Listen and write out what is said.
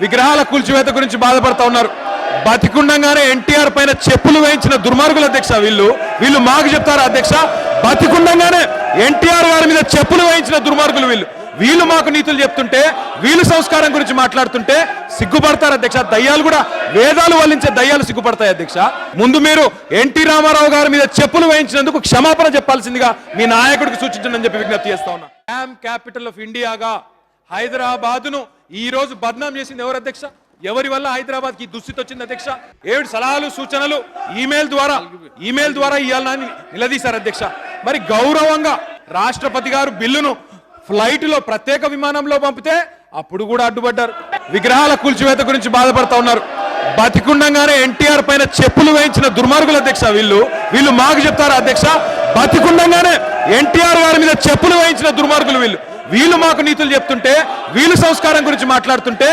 విగ్రహాల కూల్చివేత గురించి బాధపడతా ఉన్నారు. బతికుండంగానే ఎన్టీఆర్ పైన చెప్పులు వేయించిన దుర్మార్గుల అధ్యక్ష వీళ్ళు మాకు చెప్తారా అధ్యక్ష? బతికుండంగానే ఎన్టీఆర్ గారి మీద చెప్పులు వేయించిన దుర్మార్గులు వీళ్ళు మాకు నీతులు చెప్తుంటే, వీళ్ళు సంస్కారం గురించి మాట్లాడుతుంటే సిగ్గుపడతారు అధ్యక్ష. దయ్యాలు కూడా, వేదాలు వల్లించే దయ్యాలు సిగ్గుపడతాయి అధ్యక్ష. ముందు మీరు ఎన్టీ రామారావు గారి మీద చెప్పులు వేయించినందుకు క్షమాపణ చెప్పాల్సిందిగా మీ నాయకుడికి సూచించండి అని చెప్పి విజ్ఞప్తి చేస్తా ఉన్నా. డ్యామ్ క్యాపిటల్ ఆఫ్ ఇండియాగా హైదరాబాద్ను ఈ రోజు బద్నాం చేసింది ఎవరు అధ్యక్ష? ఎవరి వల్ల హైదరాబాద్కి ఈ దుస్థితి వచ్చింది అధ్యక్ష? ఏడు సలహాలు సూచనలు ఈమెయిల్ ద్వారా ఇవ్వాలని నిలదీశారు అధ్యక్ష. మరి గౌరవంగా రాష్ట్రపతి గారు బిల్లును ఫ్లైట్లో ప్రత్యేక విమానంలో పంపితే అప్పుడు కూడా అడ్డుపడ్డారు. విగ్రహాల కూల్చివేత గురించి బాధపడతా ఉన్నారు. బతికుండంగానే ఎన్టీఆర్ పైన చెప్పులు వేయించిన దుర్మార్గుల అధ్యక్ష వీళ్ళు మాకు చెప్తారా అధ్యక్ష? బతికుండంగానే ఎన్టీఆర్ గారి మీద చెప్పులు వేయించిన దుర్మార్గులు వీళ్ళు మాకు నీతులు చెప్తుంటే, వీళ్ళు సంస్కారం గురించి మాట్లాడుతుంటే